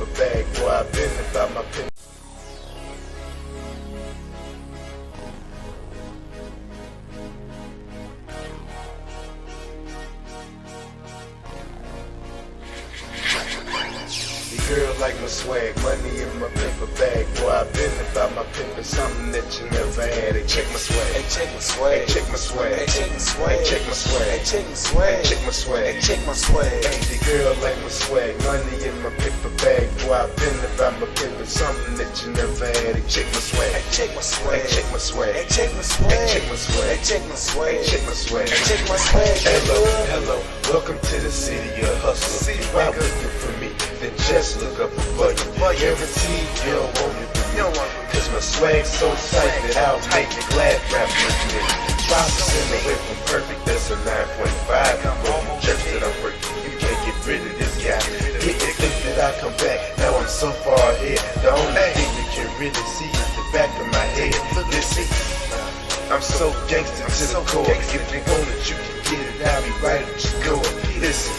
paper bag, boy, I been about my pen. Girl like my swag, money in my paper bag. Boy, I been about my pimpin', something that you never had. Hey, check my swag. Hey, check my swag. Hey, check my swag. Hey, check my swag. Hey, check my swag. Hey, check my swag. Hey, check my swag. Hey, check my swag. Hey, the girl like my swag, money in my paper bag. Boy, I been about my pimpin', something that you never had. Hey, check my swag. Hey, check my swag. Hey, check my swag. Hey, check my swag. Hey, check my swag. Hey, check my swag. Hey, check my swag. Hey, check my swag. Hello, hello, welcome to the city of hustle. If you out looking for me, then just look up above you. Guaranteed you don't want it with me, cause my swag's so tight that I'll make you glad rap with me. 5% away from perfect, that's a 9.5. Broken jerks that I'm working, you can't get rid of this guy. Didn't think that I'd come back, now I'm so far ahead. The only thing you can really see is the back of my head. Listen, I'm so gangster to the core. If you want it, you can get it, I'll be right at your door. Listen,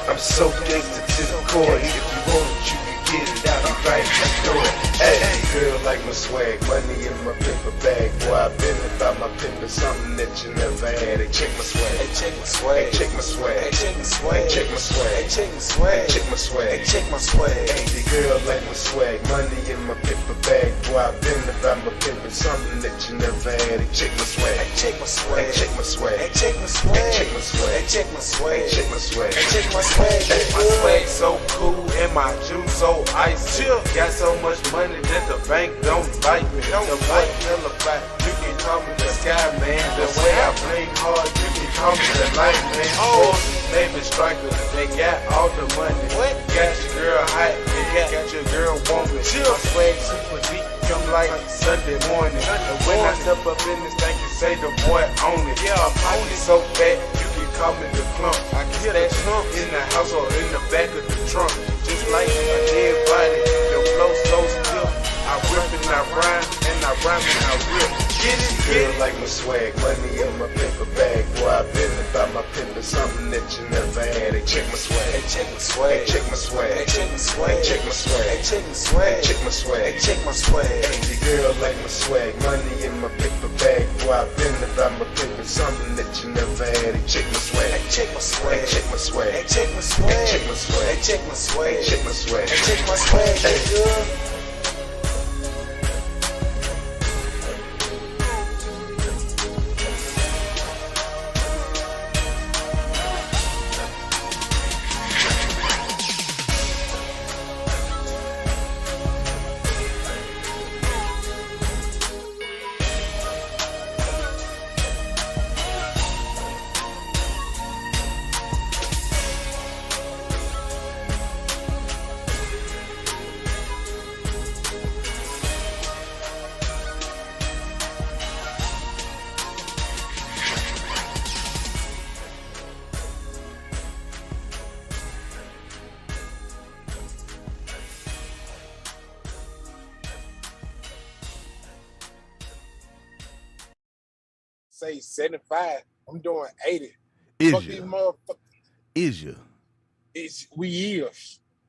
I'm so gangster to the core. If you want it, you can get it, I'll be right at your door. Hey, girl like my swag, money in my paper bag. Boy, I been about my pimpin', something that you never had. Hey, check my swag. Hey, check my swag. Hey, check my swag. Hey, check my swag. Hey, check my swag. Hey, check my swag. Hey, check my swag. Hey, check my swag. Hey, the girl like my swag, money in my paper bag. Boy, I been about my pimpin', something that you never had. Hey, check my swag. Hey, check my swag. Hey, check my swag. Hey, check my swag. Hey, check my swag. Hey, check my swag. Hey, check my swag. Hey, check my swag. Hey, my swag so cool and my juice so ice. Got so much money that the bank don't like me. The white hella fat, you can call me the sky man. The way I play hard, you can call me the light man. Oh, name is Striker, they got all the money. What? Got your girl hot, they got your girl woman. My swag super deep, come like Sunday morning. And when I step up in this thing, you say the boy on it. Yeah, I'm on it so fat, you can call me the clump. I can hear that slump in the house or in the back of the trunk. Just like a dead body, the flow so still. I whip and I rhyme, and I rhyme and I rip. Get it, girl like my swag, money in my paper bag. Boy, I been about my pimpin', something that you never had. Hey, check my swag. Hey, check my swag. Hey, check my swag. Hey, check my swag. Hey, check my swag. Hey, check my swag. Hey, check my swag. Hey, check my swag. Hey, the girl like my swag, money in my paper bag. Boy, I been about my pimpin', something that you never had. Hey, check my swag. Hey, check my swag. Hey, check my swag. Hey, check my swag. Hey, check my swag. Hey, check my swag. Hey, check my swag. Hey, check my swag. Hey, girl. Say 75, I'm doing 80. Is you? Is you?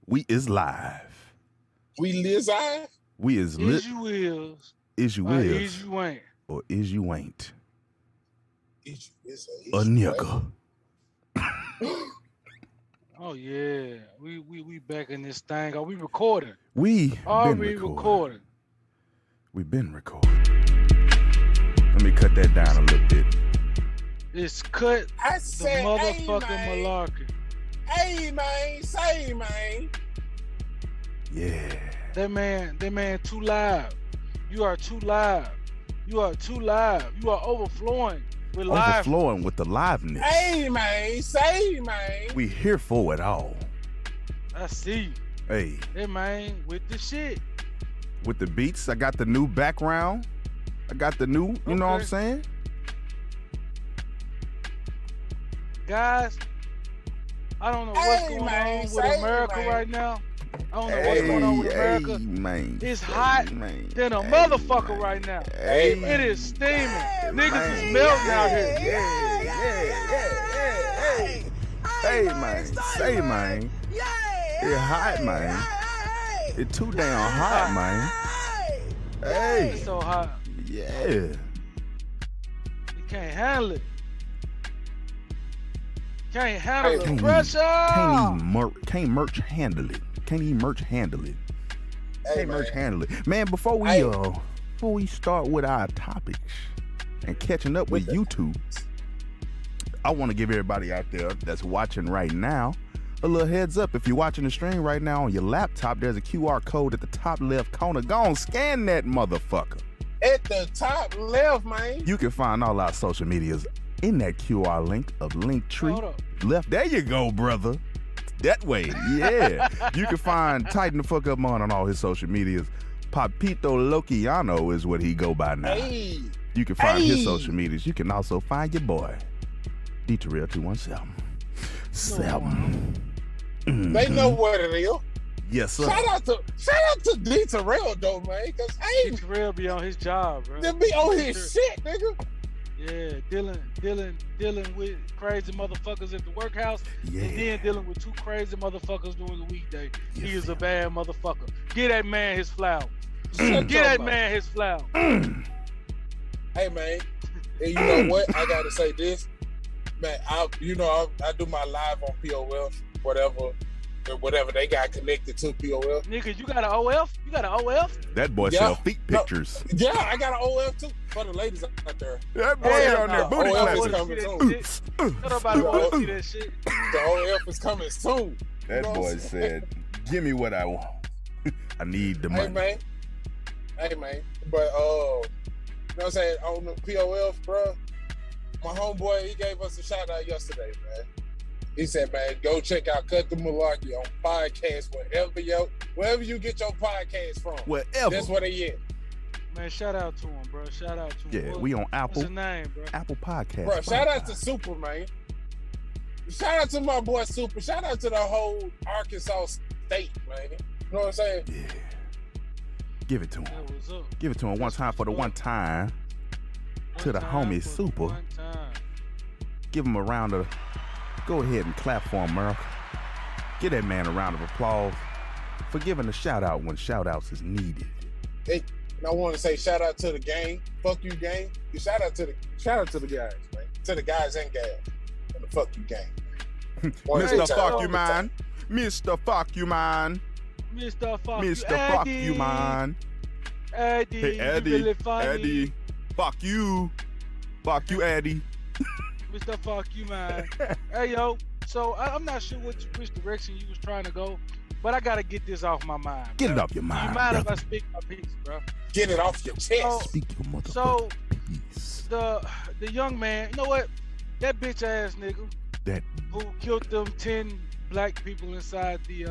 We is live. We live live? We is lit. Is you is. Is you Is is. you ain't. Or is you ain't. Is you is A nigga. Oh yeah. We back in this thing. Are we recording? We Are been we recording. recording? We've been recording. Let me cut that down a little bit. It's cut I the said, motherfucking hey, man. Malarkey. Hey, man. Say, man. Yeah. That man too live. You are too live. You are too live. You are overflowing with live. Overflowing with the liveness. Hey, man. Say, man. We here for it all. I see you. Hey. Hey man, with the shit. With the beats, I got the new background. I got the new, you know what I'm saying? Guys, I don't know what's going on with America right now. I don't know what's going on with America. Man. It's hot than a motherfucker right now. It is steaming. Niggas is melting out here. Hey, man. Say, man. It's hot, man. It's too damn hot, man. Hey. It's so hot. Yeah. You can't handle it. Can't handle the pressure. Can't merch handle it. Can't even merch handle it. Hey, Can't man. merch handle it. Man, before we start with our topics and catching up with YouTube, I want to give everybody out there that's watching right now a little heads up. If you're watching the stream right now on your laptop, there's a QR code at the top left corner. Go on, scan that motherfucker. At the top left, man. You can find all our social medias in that QR link of Linktree. Hold up. Left. There you go, brother. That way, yeah. You can find Tighten the Fuck Up on all his social medias. Papito Lokiano is what he go by now. Hey. You can find his social medias. You can also find your boy, D-Terrell 217. They know what it is. Yes, sir. Shout out to D Terrell though, man. Cause hey, D-Terrell be on his job, bro. they be on his shit, nigga. Yeah, dealing with crazy motherfuckers at the workhouse, Yeah. and then dealing with two crazy motherfuckers during the weekday. Yeah, He is a fam. bad motherfucker. Get that man his flower. Shut Get your that mouth. man his flower. Hey man, and you know what? I gotta say this, man. I do my live on POF, whatever they got connected to POF. Nigga, you got an OF? You got an OF? That boy Yeah. sell feet No. pictures. Yeah, I got an OF too for the ladies out there. That boy Hell down there no. booty OF clapping. is coming See soon. that shit? Nobody want to see that shit. The OF is coming soon. That You know what boy I'm said, "Give me what I want. I need the money." Hey man. But you know what I'm saying, on the POF, bro, my homeboy, he gave us a shout out yesterday, man. He said, man, go check out Cut the Malarkey on podcast wherever you get your podcast from. Whatever. That's what he is. Man, shout out to him, bro. Shout out to him. Yeah, What- we on What's Apple his name, bro? Podcast. Bro, shout out to Super, man. Shout out to my boy Super. Shout out to the whole Arkansas state, man. You know what I'm saying? Yeah. Give it to him. That was up. Give it to him one time for the one time. To the One homie time for Super. one time. Give him a round of. Go ahead and clap for him, Merle. Give that man a round of applause for giving a shout out when shout outs is needed. And I want to say shout out to the gang. Fuck you, gang. Shout out to the guys, man. To the guys and gals. And the fuck you, gang. Mr. time, Fuck all You the Man. Mr. Fuck You Man. Mr. Fuck Mr. You, Fuck Eddie. You Man. Eddie, Hey, you Eddie. really funny. Eddie. Fuck you. Fuck you, Eddie. Mr. Fuck You, man. Hey, yo. So I'm not sure which direction you was trying to go, but I gotta get this off my mind. Get bro. it off your Do mind, you mind if I brother. speak my piece, bro? Get it off your chest. Oh, Speak your motherfucking So peace. the young man, you know what? That bitch ass nigga That who killed them 10 black people inside the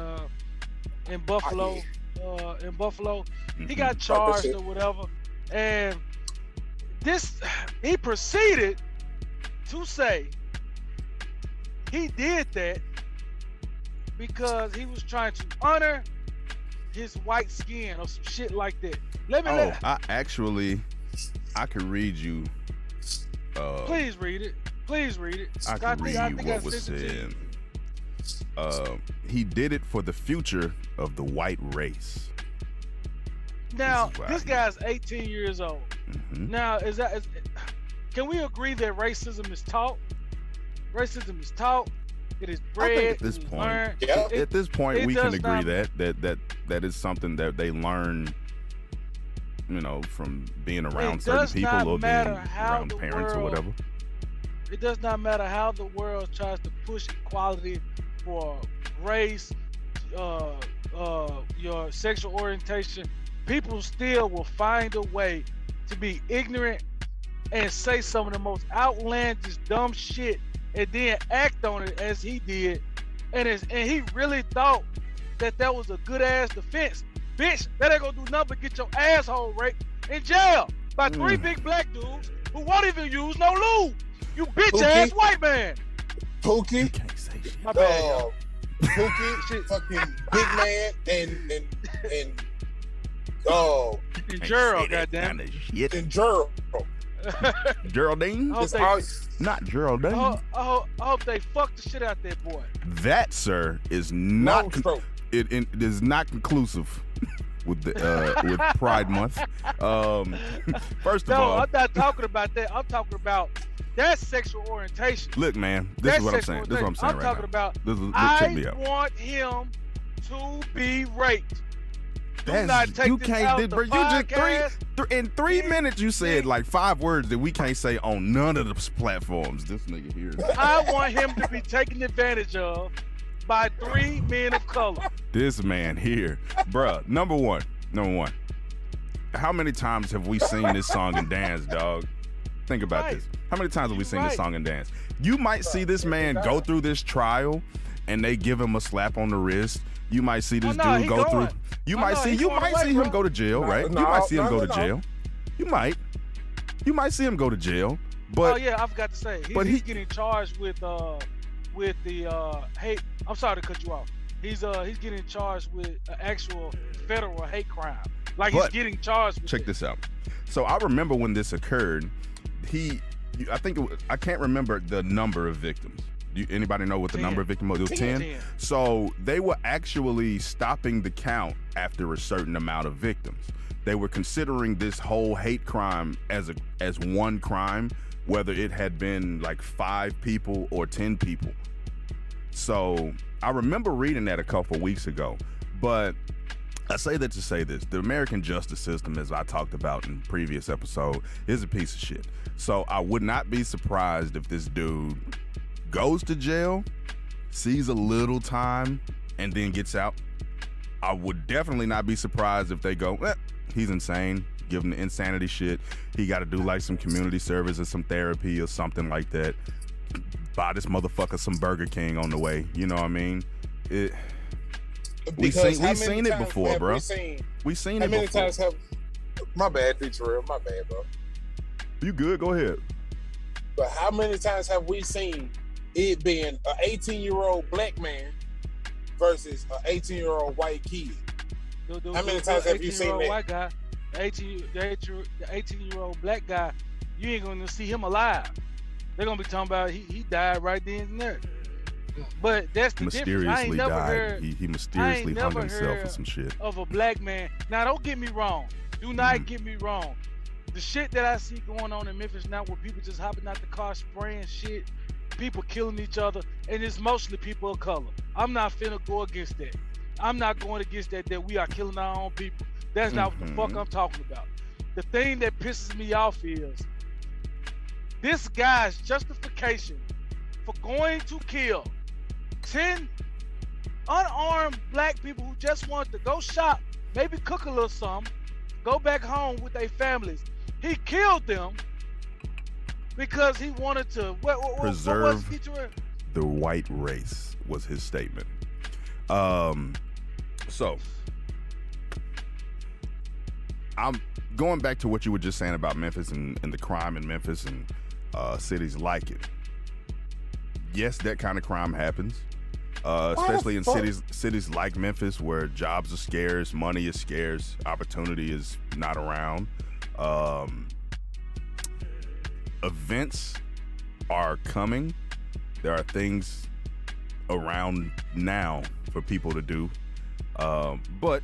in Buffalo. In Buffalo, he got charged shit. or whatever, and he proceeded to say he did that because he was trying to honor his white skin or some shit like that. I could read you. Please read it. Please read it. I can read you think what I was sent it to you. said. He did it for the future of the white race. Now, This is why this he- guy's 18 years old. Mhm. Now, can we agree that racism is taught? Racism is taught. It is bred. at this it is point- learned. Yeah. At this point, it we can does agree not- that is something that they learn, from being around It certain does people not or being matter how around the parents or world- whatever. It does not matter how the world tries to push equality for race, your sexual orientation. People still will find a way to be ignorant and say some of the most outlandish, dumb shit, and then act on it as he did. And he really thought that was a good ass defense. Bitch, that ain't gonna do nothing but get your asshole raped in jail by three big black dudes who won't even use no lube. You bitch ass Pookie. white man. You Pookie, can't say shit. My bad, yo. Pookie, fucking big man, and And Gerald, goddamn. Kind of shit. and Gerald. Geraldine? I hope It's they- all- Not Geraldine. I hope they fuck the shit out that boy. That, sir, is not long stroke. it is not conclusive with the with Pride Month. First of all, I'm not talking about that. I'm talking about that sexual orientation. Look, man, this is what I'm saying. This is what I'm saying I'm right talking now. about. Check me out. I want him to be raped. That's, not take you this can't. out Did, the bro, you just in 3 Yeah. minutes you said like 5 words that we can't say on none of the platforms. This nigga here. I want him to be taken advantage of by 3 men of color. This man here, bruh. Number one. How many times have we seen this song and dance, dog? Think about this. How many times have we seen this song and dance? You might see this man go through this trial, and they give him a slap on the wrist. You might see this dude go through. You might see him go to jail, right? You might see him go to jail. You might see him go to jail. But oh yeah, I forgot to say, he's getting charged with the hate. I'm sorry to cut you off. He's getting charged with an actual federal hate crime. Like he's getting charged with check this out. So I remember when this occurred, I can't remember the number of victims. Anybody know what the 10. number of victims was? It was 10. So they were actually stopping the count after a certain amount of victims. They were considering this whole hate crime as one crime, whether it had been like 5 people or 10 people. So I remember reading that a couple weeks ago, but I say that to say this. The American justice system, as I talked about in previous episode, is a piece of shit. So I would not be surprised if this dude goes to jail, sees a little time, and then gets out. I would definitely not be surprised if they go, he's insane, give him the insanity shit. He got to do like some community service or some therapy or something like that. Buy this motherfucker some Burger King on the way. You know what I mean? We've seen it before, bro. We've seen it before. How many times have... My bad, D-Terrell. My bad, bro. You good? Go ahead. But how many times have we seen it being an 18-year-old black man versus an 18-year-old white kid? How many times have you seen that? White guy, the 18-year-old black guy, you ain't gonna see him alive. They're gonna be talking about he died right then and there. But that's the difference. I ain't never heard. He mysteriously hung himself or some shit. Of a black man. Now don't get me wrong. Do not get me wrong. The shit that I see going on in Memphis now, where people just hopping out the car spraying shit, people killing each other, and it's mostly people of color. I'm not finna go against that. I'm not going against that we are killing our own people. That's not what the fuck I'm talking about. The thing that pisses me off is this guy's justification for going to kill 10 unarmed black people who just want to go shop, maybe cook a little something, go back home with their families. He killed them because he wanted to preserve the white race, was his statement. So I'm going back to what you were just saying about Memphis and the crime in Memphis and cities like it. Yes, that kind of crime happens, especially in cities like Memphis, where jobs are scarce, money is scarce, opportunity is not around. Events are coming. There are things around now for people to do, but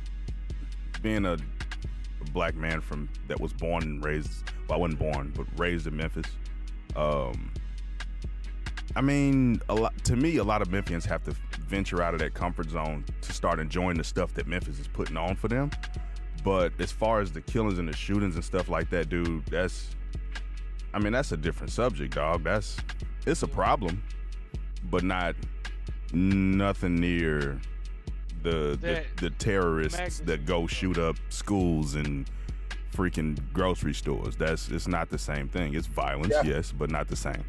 being a black man that was born and raised, well, I wasn't born, but raised in Memphis. I mean, a lot of Memphians have to venture out of that comfort zone to start enjoying the stuff that Memphis is putting on for them. But as far as the killings and the shootings and stuff like that, dude, that's a different subject, dog. It's a problem, but nothing near the terrorists that go shoot up schools and freaking grocery stores. It's not the same thing. It's violence, yes, but not the same.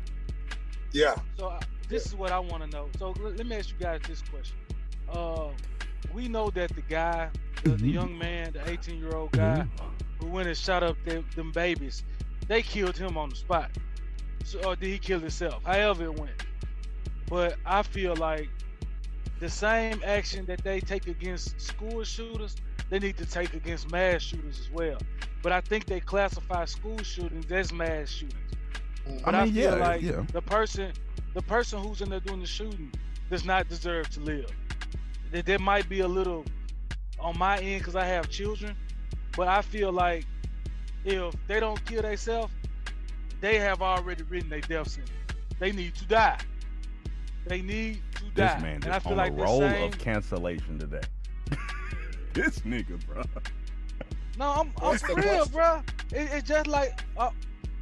Yeah. So this is what I want to know. So let me ask you guys this question. We know that the guy, the young man, the 18-year-old guy who went and shot up them babies, they killed him on the spot. So, or did he kill himself? However it went. But I feel like the same action that they take against school shooters, they need to take against mass shooters as well. But I think they classify school shootings as mass shootings. But I feel like the person who's in there doing the shooting does not deserve to live. there might be a little on my end because I have children, but I feel like if they don't kill themselves, they have already written their death sentence. They need to die. They need to die. This man and just I feel on like a the roll same, of cancellation today. This nigga, bro. No, I'm for real, bro. It's just like,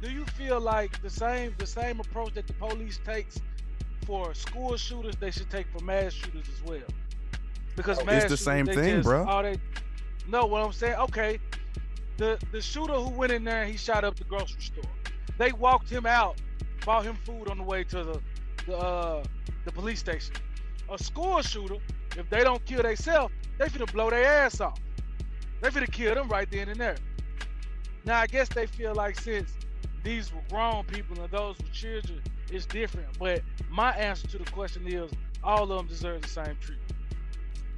do you feel like the same approach that the police takes for school shooters, they should take for mass shooters as well? Because mass it's the shooters, same they thing, just, bro. No, what I'm saying, okay, the shooter who went in there and he shot up the grocery store, they walked him out, bought him food on the way to the police station. A school shooter, if they don't kill themselves, they finna blow their ass off. They finna kill them right then and there. Now I guess they feel like since these were grown people and those were children, it's different. But my answer to the question is, all of them deserve the same treatment.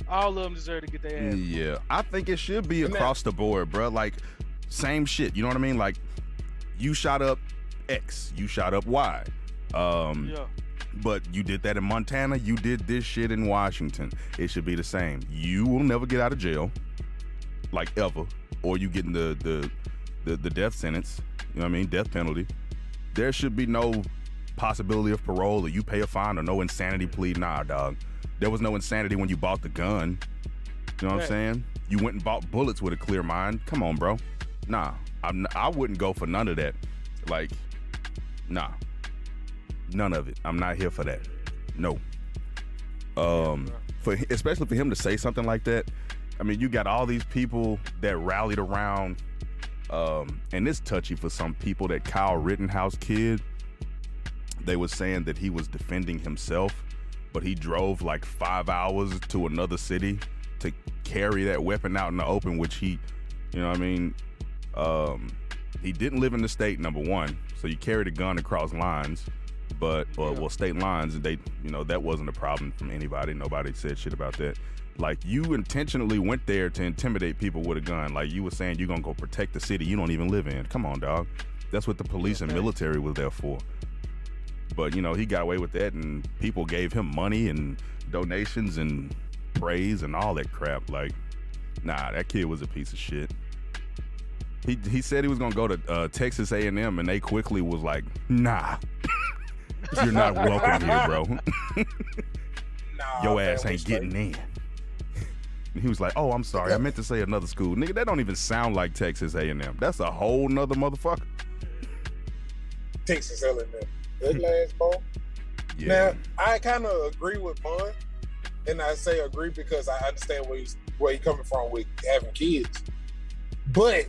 All of them deserve to get their ass. Yeah, I think it should be across the board, bro. Like, same shit. You know what I mean? Like, you shot up X, you shot up Y. Yeah. But you did that in Montana. You did this shit in Washington. It should be the same. You will never get out of jail, like ever, or you getting the death sentence. You know what I mean? Death penalty. There should be no possibility of parole, or you pay a fine, or no insanity plea. Nah, dog. There was no insanity when you bought the gun. You know what I'm saying? You went and bought bullets with a clear mind. Come on, bro. Nah, I wouldn't go for none of that. Like, nah, none of it. I'm not here for that. No. Especially for him to say something like that. I mean, you got all these people that rallied around, and it's touchy for some people, that Kyle Rittenhouse kid. They were saying that he was defending himself, but he drove like 5 hours to another city to carry that weapon out in the open, which he, you know what I mean? He didn't live in the state, number one, so you carried a gun across lines, but, well, state lines, and they, you know, that wasn't a problem from anybody. Nobody said shit about that. Like, you intentionally went there to intimidate people with a gun. Like, you were saying you're gonna go protect the city you don't even live in. Come on, dog. That's what the police and military was there for. But, you know, he got away with that, and people gave him money and donations and praise and all that crap. Like, nah, that kid was a piece of shit. He said he was gonna go to Texas A&M, and they quickly was like, nah, you're not welcome here, bro. Your ass ain't getting in. And he was like, oh, I'm sorry, I meant to say another school. Nigga, that don't even sound like Texas A&M. That's a whole nother motherfucker. Texas A&M. Good last ball. Yeah. Now, I kind of agree with Bun, and I say agree because I understand where he's coming from with having kids. But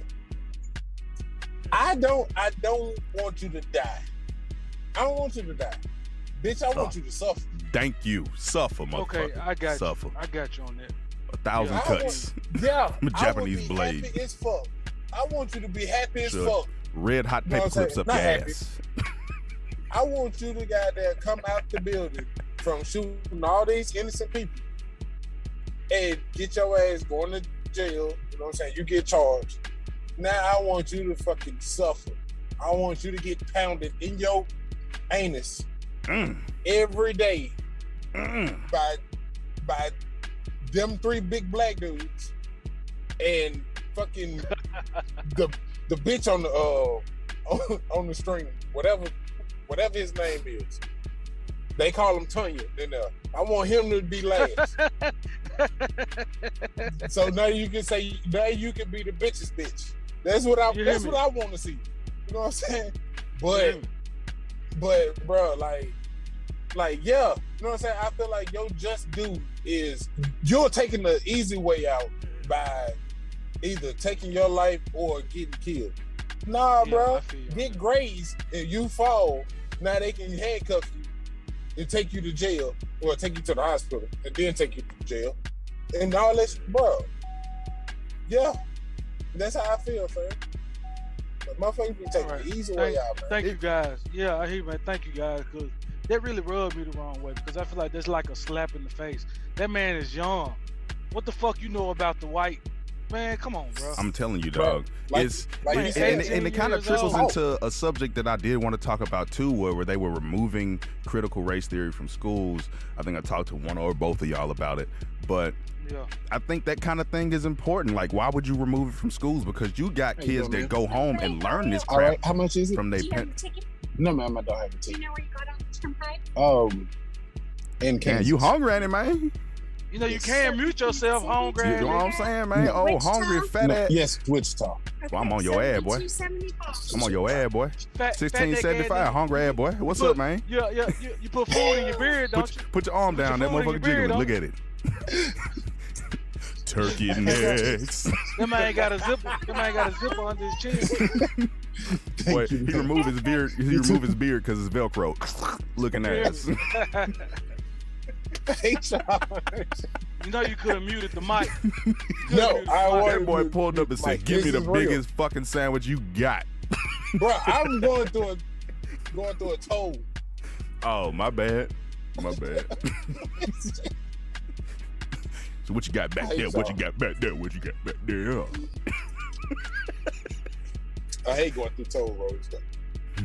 I don't want you to die. I don't want you to die. Bitch, I want you to suffer. Thank you. Suffer, motherfucker. Okay, I got suffer. you. I got you on that. 1,000 cuts. I'm a Japanese blade. Happy as fuck. I want you to be happy as fuck. Red hot paper clips up your ass. I want you to goddamn come out the building from shooting all these innocent people and get your ass going to jail. You know what I'm saying? You get charged. Now I want you to fucking suffer. I want you to get pounded in your anus every day by them three big black dudes and fucking the bitch on the stream, whatever his name is. They call him Tanya. I want him to be last. So now you can say, now you can be the bitch's bitch. That's what I want to see. You know what I'm saying? But bro, like yeah, you know what I'm saying? I feel like your just due is you're taking the easy way out by either taking your life or getting killed. Nah, bro, get grazed and you fall. Now they can handcuff you and take you to jail, or take you to the hospital and then take you to jail, and all this, bro. Yeah, that's how I feel, fam. But motherfuckers be taking the easy way out, man. Thank you guys. Yeah, I hear you, man. Thank you guys, because that really rubbed me the wrong way, because I feel like that's like a slap in the face. That man is young. What the fuck you know about the white Man, come on, bro. I'm telling you, Bro, dog. like- It's like and, you said, and it kind of 18 trickles years old. into a subject that I did want to talk about too, where they were removing critical race theory from schools. I think I talked to one or both of y'all about it, but Yeah. I think that kind of thing is important. Like, why would you remove it from schools? Because you got There you kids go, that man. go home and learn this All crap right, how much is it? from their Do you have a parents. ticket? No, ma'am, I don't have a Do ticket. you know where you got on the turnpike? In Man, Kansas. you hungry, ain't it, man? You know, you can't mute yourself, You hungry. know what I'm saying, man? No. Oh, hungry, fat No, ass. yes, Wichita. Well, I'm on your ass, boy. I'm on your ass, boy. 1675, hungry ass, boy. What's up, man? Yeah, you put food in your beard, don't you? Put your arm Put down. your That food in motherfucker your beard, jiggling. Look at it. Turkey necks. That man ain't got a zipper. That man got a zipper under his chin. Boy, you. he removed his beard. He removed his beard because it's Velcro. Looking ass. I hate y'all. You know you could have muted the mic. No, I That wanted boy to- pulled up and said, Mike, "Give me this the is real. biggest fucking sandwich you got." Bro, I'm going through a toll. Oh, my bad. My bad. So what you got back I hate there? What you y'all. got back there? What you got back there? I hate going through toll roads though.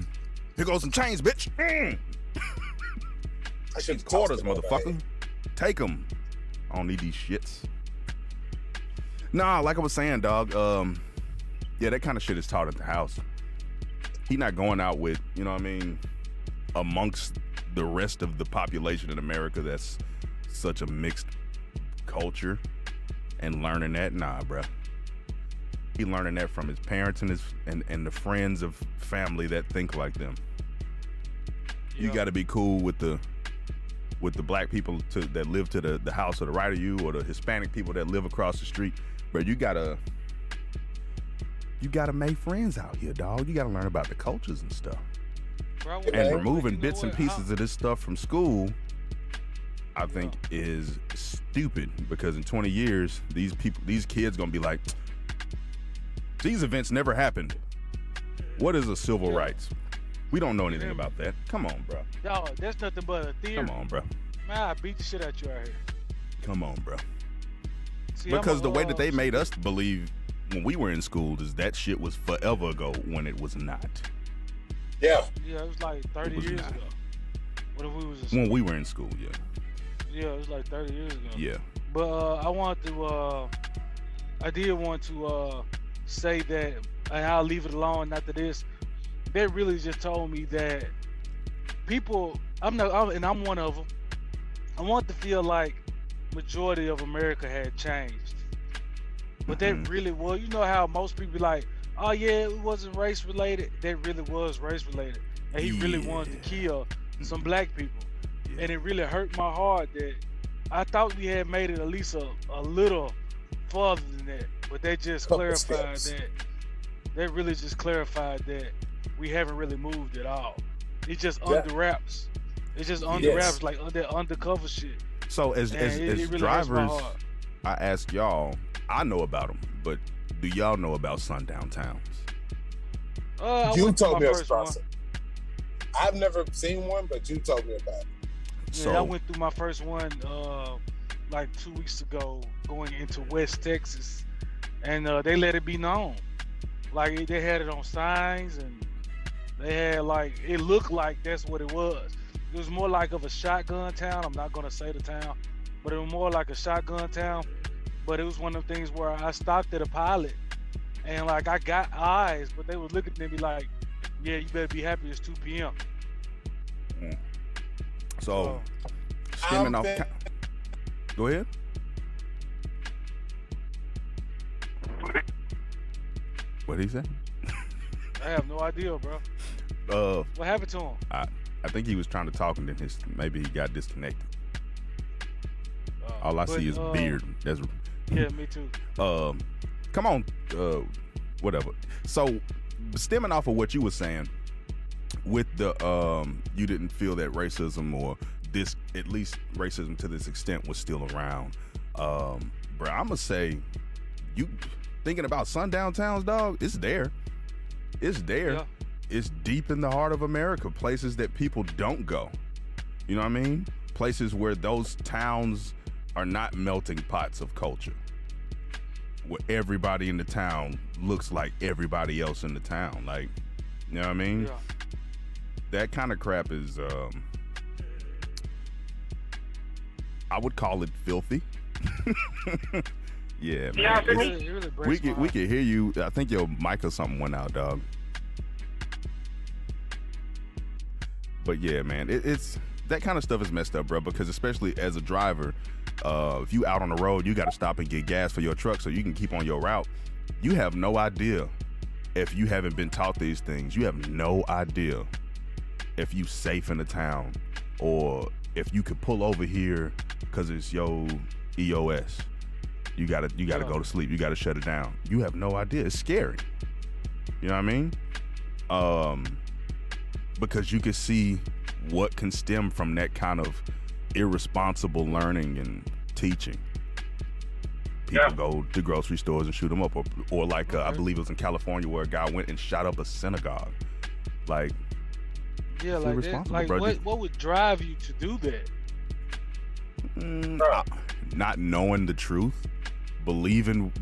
Here goes some chains, bitch. I should Quarters, motherfucker. Take them. I don't need these shits. Nah, like I was saying, dog. Yeah, that kind of shit is taught at the house. He not going out with, you know what I mean, amongst the rest of the population in America that's such a mixed culture and learning that. Nah, bruh. He learning that from his parents and his and the friends of family that think like them. You Yeah. got to be cool with the black people that live to the house to the right of you, or the Hispanic people that live across the street. But you gotta make friends out here, dog. You gotta learn about the cultures and stuff. Bro, And Man, removing you know bits and what? pieces of this stuff from school, I think is stupid, because in 20 years, these kids gonna be like, these events never happened. What is a civil rights? We don't know anything about that. Come on, bro. Dog, that's nothing but a theory. Come on, bro. Man, I beat the shit out you out here. Come on, bro. See, Because I'm the way that they made us believe when we were in school is that shit was forever ago, when it was not. Yeah. Yeah, it was like 30 was years not. ago. What if we was in When we were in school, yeah. Yeah, it was like 30 years ago. Yeah. But I did want to say that, and I'll leave it alone after this. They really just told me that people, and I'm one of them. I want to feel like majority of America had changed, but that really was. You know how most people be like, "Oh yeah, it wasn't race related." That really was race related, and he really wanted to kill some black people. Yeah. And it really hurt my heart that I thought we had made it at least a little farther than that, but they just Couple clarified steps. that. They really just clarified that we haven't really moved at all. It's just Yeah. under wraps. It's just under Yes. wraps, like that undercover shit. So as And it really hurts my drivers, heart. I ask y'all, I know about them, but do y'all know about sundown towns? I You went through told my me first about one. it. I've never seen one, but you told me about it. So Yeah, I went through my first one like 2 weeks ago, going into West Texas, and they let it be known. Like they had it on signs, and they had like it looked like that's what it was. It was more like of a shotgun town. I'm not gonna say the town, but it was more like a shotgun town. But it was one of them things where I stopped at a pilot, and like I got eyes, but they was looking at me like, "Yeah, you better be happy it's 2 p.m." So skimming off. been- Go ahead. What did he say? I have no idea, bro. What happened to him? I think he was trying to talk and then maybe he got disconnected. All I But, see is beard. That's Yeah, me too. come on, whatever. So stemming off of what you were saying with the you didn't feel that racism, or this, at least racism to this extent, was still around. Bro, I'ma say, you thinking about sundown towns, dog, it's there. It's there. Yeah. It's deep in the heart of America, places that people don't go. You know what I mean? Places where those towns are not melting pots of culture. where everybody in the town looks like everybody else in the town. Like, you know what I mean? Yeah. That kind of crap is, I would call it filthy. Yeah, man. It really breaks my We heart. can hear you. I think your mic or something went out, dog. But yeah, man, it's that kind of stuff is messed up, bro. Because especially as a driver, if you out on the road, you got to stop and get gas for your truck so you can keep on your route. You have no idea if you haven't been taught these things. You have no idea if you safe in the town or if you could pull over here because it's your EOS. You gotta go to sleep. You gotta shut it down. You have no idea. It's scary. You know what I mean? Because you can see what can stem from that kind of irresponsible learning and teaching. People go to grocery stores and shoot them up, or like I believe it was in California where a guy went and shot up a synagogue. Like, Yeah, like that. Like, bro. what would drive you to do that? Not knowing the truth, believing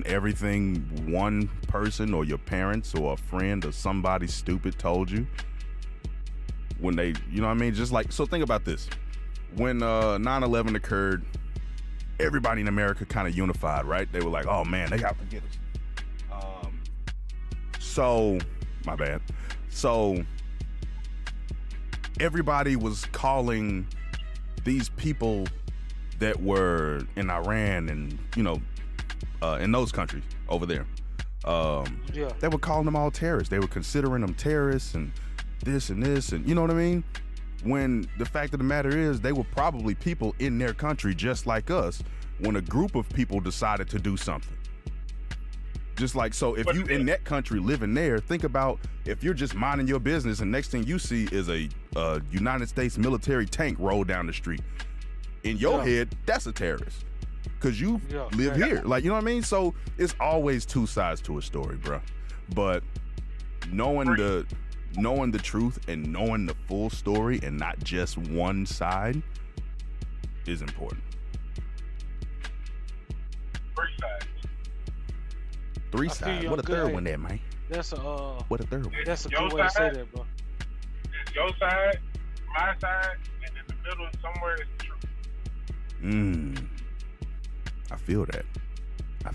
everything one person or your parents or a friend or somebody stupid told you when they, you know what I mean? Just like, so think about this. When 9/11 occurred, everybody in America kind of unified, right? They were like, oh man, they have to get us. So, my bad. So, everybody was calling these people that were in Iran and, you know, in those countries over there. They were calling them all terrorists. They were considering them terrorists and this, and you know what I mean? When the fact of the matter is, they were probably people in their country just like us when a group of people decided to do something. Just like, so if you in that country living there, think about if you're just minding your business and next thing you see is a United States military tank roll down the street. In your head, that's a terrorist because you live here. Like, you know what I mean? So it's always two sides to a story, bro. But knowing the truth and knowing the full story and not just one side is important. Three sides. What a third one there, man? That's a What a third one? That's a good way to say that, bro. It's your side, my side, and in the middle somewhere is the truth. I feel that. I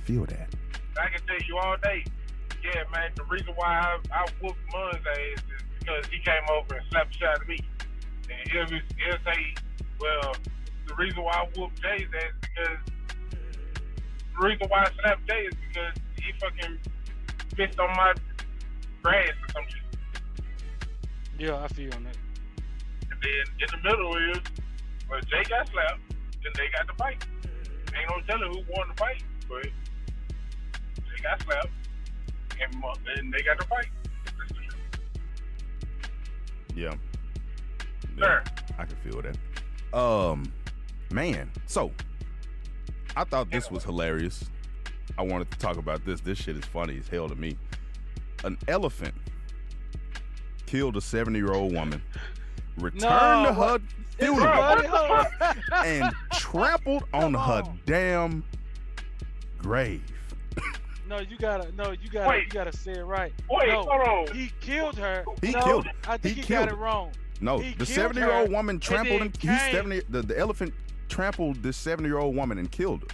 can tell you all day. Yeah, man, the reason why I whooped Mun's ass is because he came over and slapped the shit out of me. And he'll say, well, the reason why I whooped Jay's ass is because the reason why I slapped Jay is because he fucking pissed on my grass or some shit. Yeah, I feel on that. And then in the middle is, well, Jay got slapped, then they got the fight. Ain't no telling who won the fight, but Jay got slapped, and they got the fight. That's the truth. Yeah. Sure. I can feel that. Man, so I thought this was hilarious. I wanted to talk about this. This shit is funny as hell to me. An elephant killed a 70-year-old woman, returned to her funeral, and trampled on her damn grave. You gotta say it right. Wait, no, hold on. He killed her. He killed her. I think He he killed got her. it wrong. No, He the killed 70-year-old her, woman trampled and him. then The elephant trampled this 70-year-old woman and killed her.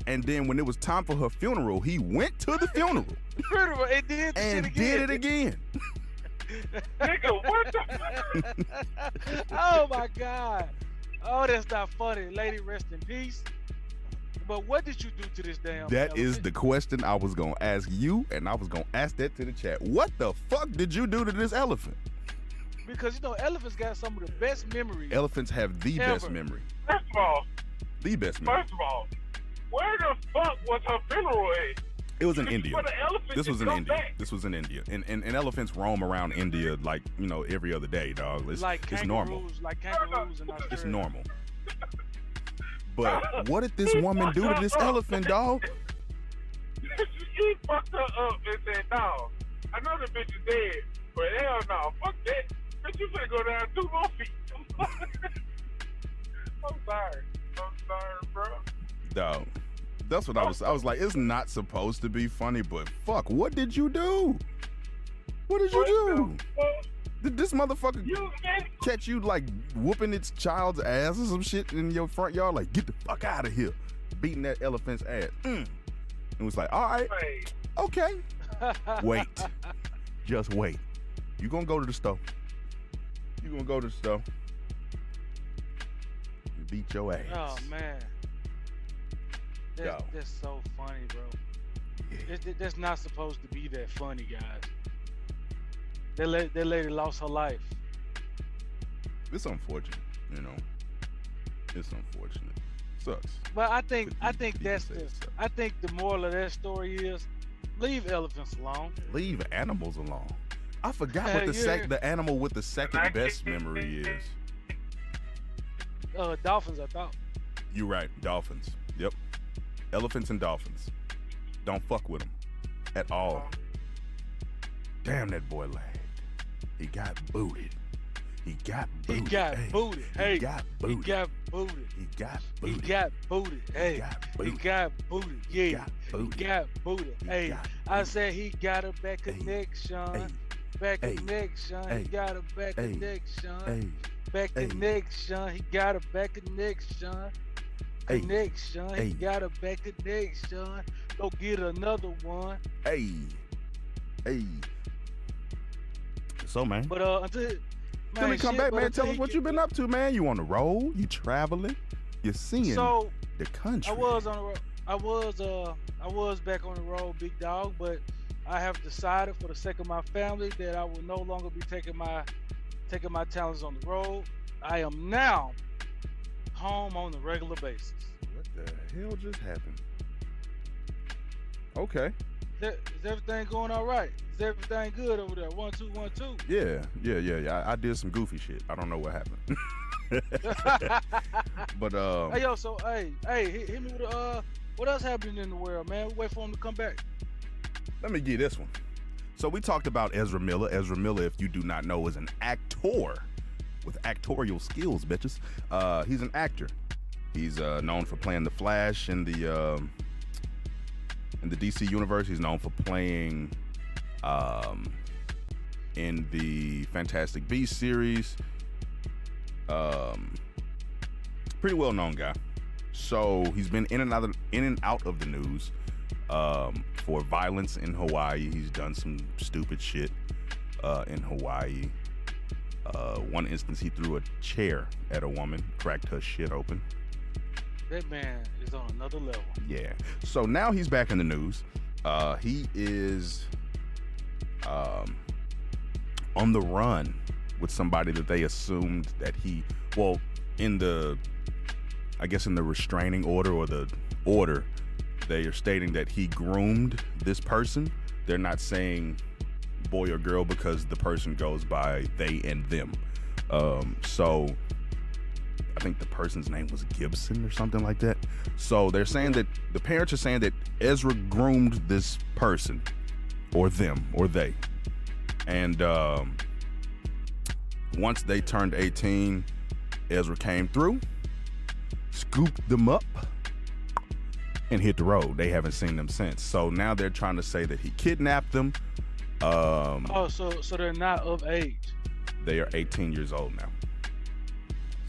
And then when it was time for her funeral, he went to the funeral It did the and shit did it again. Nigga, what the fuck? Oh my God. Oh, that's not funny. Lady, rest in peace. But what did you do to this damn That elephant? is the question I was going to ask you, and I was going to ask that to the chat. What the fuck did you do to this elephant? Because, elephants got some of the best memories. Elephants have the Ever. best memory. First of all, The best memory. where the fuck was her funeral at? It was in India. For the elephant This to was in come India. back. This was in India. And elephants roam around India like, every other day, dog. It's normal. Like kangaroos in Australia. It's normal. But what did this woman do to this elephant, dog? He fucked her up and said, no, I know the bitch is dead, but hell no, fuck that. Bitch, you finna go down 2 more feet. I'm sorry, bro. Dog. That's what I was like, it's not supposed to be funny, but fuck, what did you do? What did you do? Did this motherfucker catch you like whooping its child's ass or some shit in your front yard? Like, get the fuck out of here. Beating that elephant's ass. And it was like, all right, okay. Wait. Just wait. You gonna go to the store. You gonna go to the store. And beat your ass. Oh, man. That's so funny, bro. Yeah. That's not supposed to be that funny, guys. That lady lost her life. It's unfortunate, you know. It's unfortunate. Sucks. But I think the moral of that story is leave elephants alone. Leave animals alone. I forgot what the animal with the second best memory is. Dolphins, I thought. You're right, dolphins. Yep. Elephants and dolphins. Don't fuck with them at all. Damn, that boy lagged. He got booted. He got booted. He got booted. Hey. He got booted. He got booted. He got booted. He got booted. Hey. He got booted. Yeah. He got booted. Hey. I said he got a back connection. Back connection. He got a back connection. Back connection. He got a back connection. Connection. He got a back connection. Go get another one. Hey. So, man. But until Let me come back, man. Tell us what you've been up to, man. You on the road? You traveling? You're seeing the country. I was on the road. I was back on the road, big dog. But I have decided, for the sake of my family, that I will no longer be taking my talents on the road. I am now home on a regular basis. What the hell just happened? Okay. Is everything going all right? Is everything good over there? 1 2 1 2. Yeah. I did some goofy shit. I don't know what happened. But hey yo, so hey, hit me with what else happening in the world, man? We wait for him to come back. Let me get this one. So we talked about Ezra Miller. Ezra Miller, if you do not know, is an actor with actorial skills, bitches. He's an actor. He's known for playing the Flash in the DC universe. He's known for playing in the Fantastic Beasts series. Pretty well known guy. So he's been in and out of the news for violence in Hawaii. He's done some stupid shit in Hawaii. One instance, he threw a chair at a woman, cracked her shit open. That man is on another level. Yeah. So now he's back in the news. He is on the run with somebody that they assumed that in the restraining order or the order, they are stating that he groomed this person. They're not saying boy or girl because the person goes by they and them. So I think the person's name was Gibson or something like that. So they're saying that the parents are saying that Ezra groomed this person or them or they. And once they turned 18, Ezra came through, scooped them up, and hit the road. They haven't seen them since. So now they're trying to say that he kidnapped them. So they're not of age. They are 18 years old now.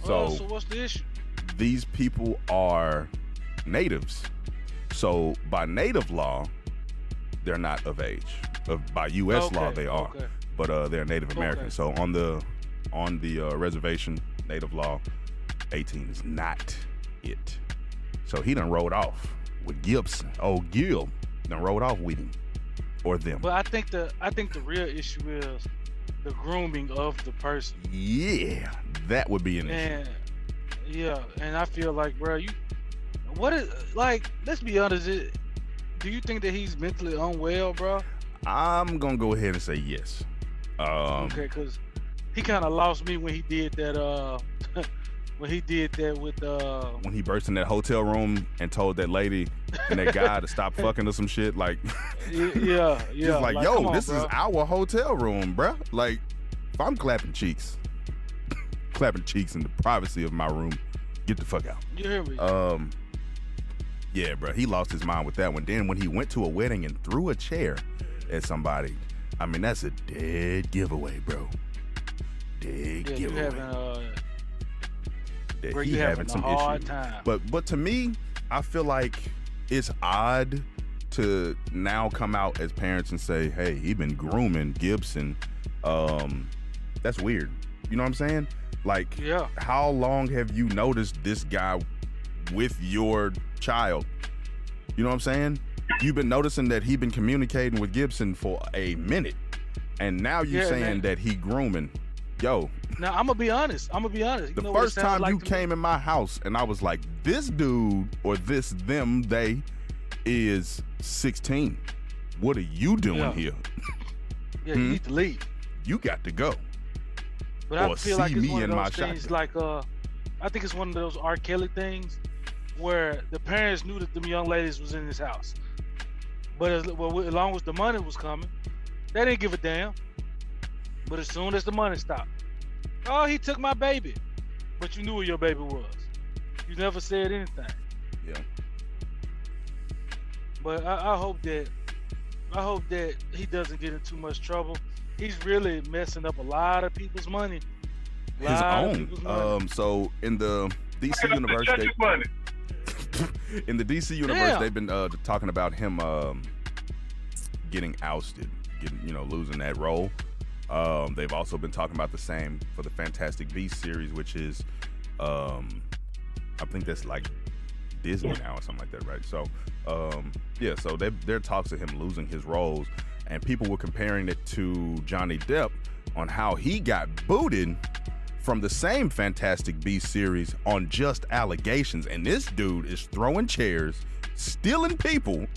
So what's the issue? These people are natives. So by native law, they're not of age. By U.S. law, they are. Okay. But they're Native American. Okay. So on the reservation, native law, 18 is not it. So he done rode off with Gibson. Oh, Gil done rode off with him or them. But I think the real issue is the grooming of the person. Yeah, that would be an issue. Yeah, and I feel like, bro, let's be honest, do you think that he's mentally unwell, bro? I'm gonna go ahead and say yes. Okay, because he kind of lost me when he did that. When he did that with when he burst in that hotel room and told that lady and that guy to stop fucking or some shit, like yeah. He's like, yo, this is our hotel room, bruh. Like, if I'm clapping cheeks in the privacy of my room, get the fuck out. You hear me? Yeah, bro, he lost his mind with that one. Then when he went to a wedding and threw a chair at somebody, I mean, that's a dead giveaway, bro. Dead giveaway. You having some hard issues. time. But to me, I feel like it's odd to now come out as parents and say, hey, he been grooming Gibson. That's weird. You know what I'm saying? Like, how long have you noticed this guy with your child? You know what I'm saying? You've been noticing that he been communicating with Gibson for a minute, and now you saying that he grooming. Yo. Now, I'm going to be honest. The first time you came in my house and I was like, this dude or they is 16. What are you doing here? Yeah, you need to leave. You got to go. But I feel like it's one of those things like, I think it's one of those R. Kelly things where the parents knew that them young ladies was in his house. But as long as the money was coming, they didn't give a damn. But as soon as the money stopped, oh, he took my baby. But you knew where your baby was. You never said anything. Yeah. But I hope that he doesn't get in too much trouble. He's really messing up a lot of people's money. His own. So in the DC universe, they've been talking about him getting ousted, losing that role. They've also been talking about the same for the Fantastic Beasts series, which is, I think that's like Disney now or something like that, right? So, so there are talks of him losing his roles, and people were comparing it to Johnny Depp on how he got booted from the same Fantastic Beasts series on just allegations, and this dude is throwing chairs, stealing people,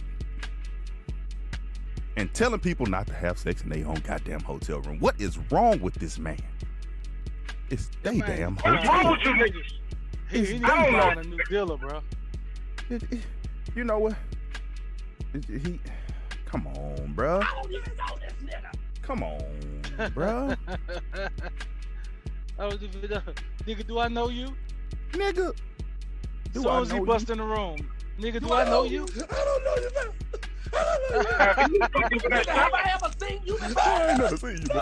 and telling people not to have sex in their own goddamn hotel room. What is wrong with this man? It's they damn hotel. What's wrong with you niggas? He needs to find a new dealer, bro. You know what? Come on, bro. I don't even know this nigga. Come on, bro. Nigga, do I know you? Nigga, As soon as he bust in the room, nigga, do I know you? I don't know you, man. Have I ever seen you before? I ain't never seen you before.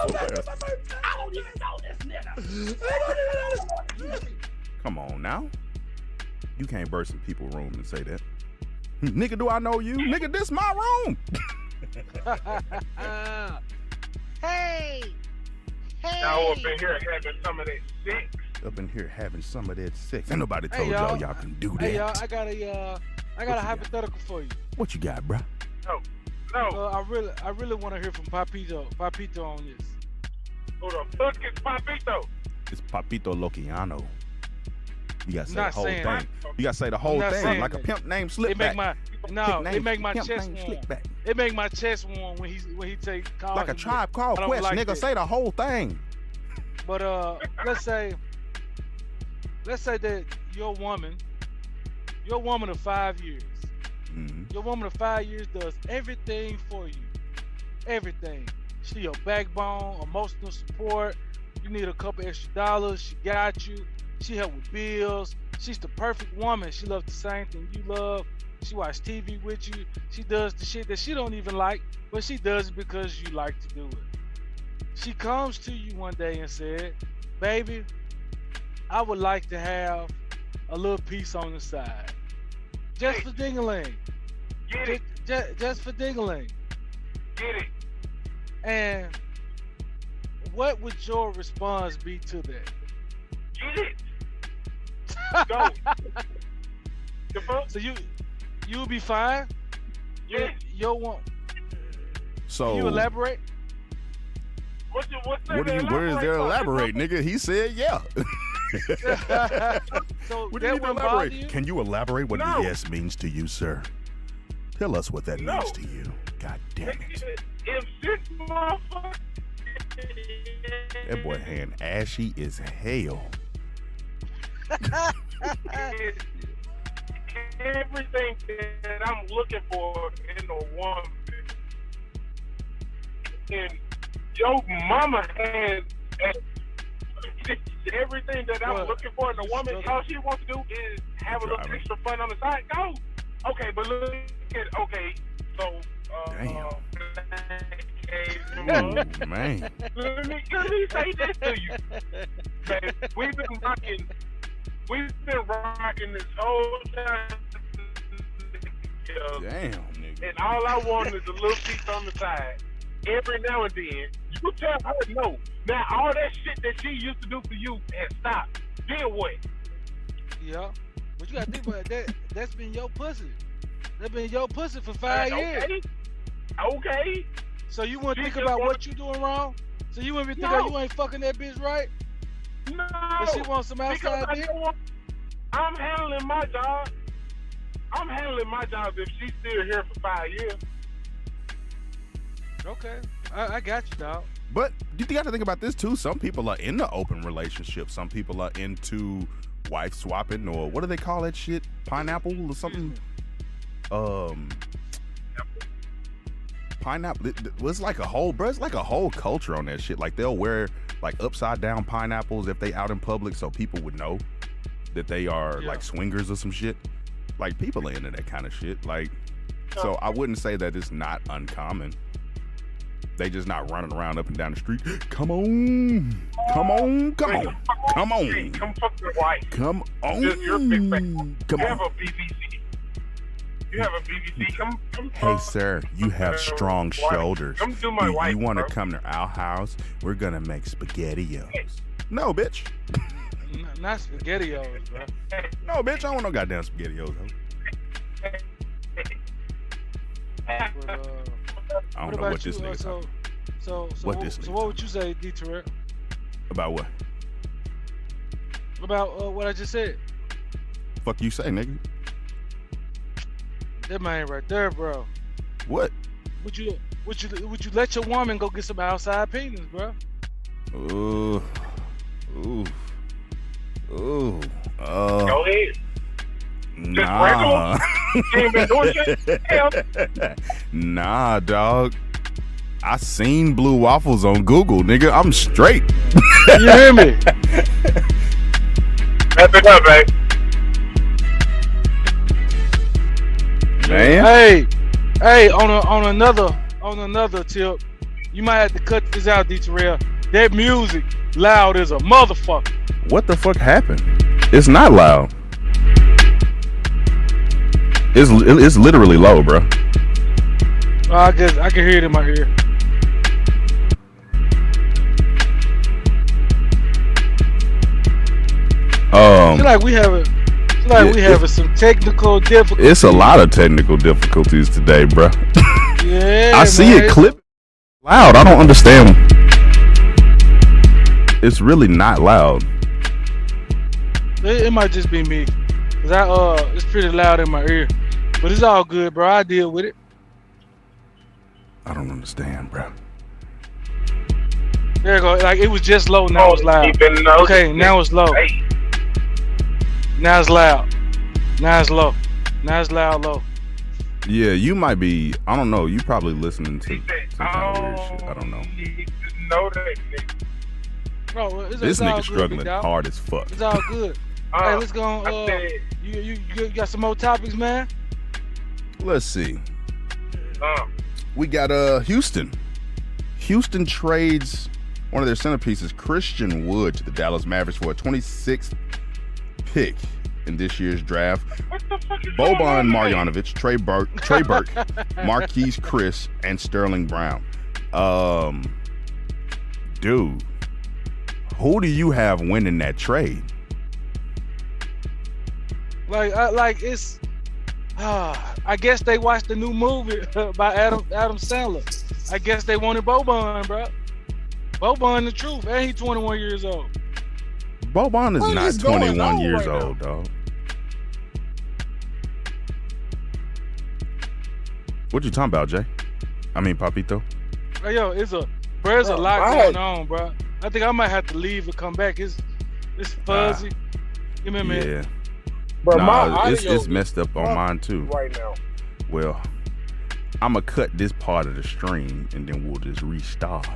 I don't even know this nigga. Come on now. You can't burst in people's room and say that. Nigga, do I know you? Nigga, this my room. Hey. Y'all up in here having some of that sex. Up in here having some of that sex. Ain't nobody told y'all can do that. Hey, y'all, I got a hypothetical for you. What you got, bruh? No. I really want to hear from Papito on this. Who the fuck is Papito? It's Papito Lociano. You gotta say Not the whole saying thing. You gotta say the whole thing like a pimp name slip It back. make my chest warm. It make my chest warm when he take calls. Like a Tribe Called Quest, like nigga. Say the whole thing. But let's say that your woman of 5 years. Mm-hmm. Your woman of 5 years does everything for you. Everything. She your backbone, emotional support. You need a couple extra dollars, she got you. She help with bills. She's the perfect woman. She loves the same thing you love. She watch TV with you. She does the shit that she don't even like, but she does it because you like to do it. She comes to you one day and said, baby, I would like to have a little piece on the side. Just for ding-a-ling. Get it. Just for ding-a-ling. Get it. And what would your response be to that? Get it. Go. The fuck? So you'll be fine? Yeah. Yo won't. So Can you elaborate? Where is there elaborate, nigga? He said yeah. So What do you need to elaborate? You? Can you elaborate what yes means to you, sir? Tell us what that means to you. God damn it. If this motherfucker... That boy hand ashy as hell. Everything that I'm looking for in a woman, and your mama has everything that I'm looking for in a woman. All she wants to do is have a little extra fun on the side. Go. Okay, but look at so Damn. man. Ooh, man. Let me say this to you. Man, we've been rocking this whole time. Damn, nigga. And all I want is a little piece on the side. Every now and then, you tell her no. Now all that shit that she used to do for you has stopped. Then what? Yeah. But you gotta think about that. That's been your pussy. That's been your pussy for 5 years. Okay. So you wouldn't She think just about wanna- what you doing wrong? So you wouldn't be No. thinking you ain't fucking that bitch right? No. But she wants some Because outside I dick? know I'm handling my job. I'm handling my job if she's still here for 5 years. Okay. I got you, dog. But you got to think about this too. Some people are in the open relationship. Some people are into wife swapping, or what do they call that shit? Pineapple or something? Pineapple. It's like a whole, bro. It's like a whole culture on that shit. Like they'll wear like upside down pineapples if they out in public, so people would know that they are like swingers or some shit. Like people are into that kind of shit. Like, so I wouldn't say that it's not uncommon. They just not running around up and down the street. Come on, come on, come on, come on. Come fuck your wife. Come on. You're big fat. Come You have on. a BBC. You have a BBC. Come. Hey, sir, you have strong shoulders. Come do my wife, You want to bro. come to our house? We're going to make SpaghettiOs. No, bitch. Not SpaghettiOs, bro. No, bitch, I don't want no goddamn SpaghettiOs. Ho. But, I what don't know about what this you? nigga talking So What this nigga what would you say, D. Terrell? about. What? About what I just said? Fuck you say, nigga? That man right there, bro. What? Would you let your woman go get some outside penis, bro? Ooh. Go ahead. Nah. She ain't been doing shit. Hell. Nah, dog. I seen blue waffles on Google, nigga. I'm straight. You hear me? Wrap it up, babe. Man. Hey, on another tip, you might have to cut this out, D. Terrell. That music loud as a motherfucker. What the fuck happened? It's not loud. It's literally low, bro. I guess I can hear it in my ear. I feel like we having some technical difficulties. It's a lot of technical difficulties today, bro. Yeah, I see man. it clip loud. I don't understand. It's really not loud. It might just be me, cause it's pretty loud in my ear, but it's all good, bro. I deal with it. I don't understand, bro. There you go. Like it was just low, now it's loud. Okay, now it's low. Hey. Now it's loud. Now it's low. Now it's loud, low. Yeah, you might be. I don't know. You probably listening to some kind of weird shit. I don't know. Know that nigga. Bro, This it's all nigga good, struggling big dog. hard as fuck. It's all good. Hey, let's go on. You got some more topics, man? Let's see. We got Houston. Houston trades one of their centerpieces, Christian Wood, to the Dallas Mavericks for a 26th pick in this year's draft. What the fuck is Boban Marjanovic, Trey Burke, Marquise Chris, and Sterling Brown. Dude, who do you have winning that trade? Like it's. I guess they watched the new movie by Adam Sandler. I guess they wanted Boban, bro. Boban the truth, and he's 21 years old. Boban is What not is going 21 on years right now? old, dog. What you talking about, Jay? I mean, Papito. Hey, yo, there's a lot going on, bro. I think I might have to leave and come back. It's fuzzy. Give me a minute. Yeah. But my Nah, audio it's messed up on mine too. right now. Well, I'm gonna cut this part of the stream and then we'll just restart.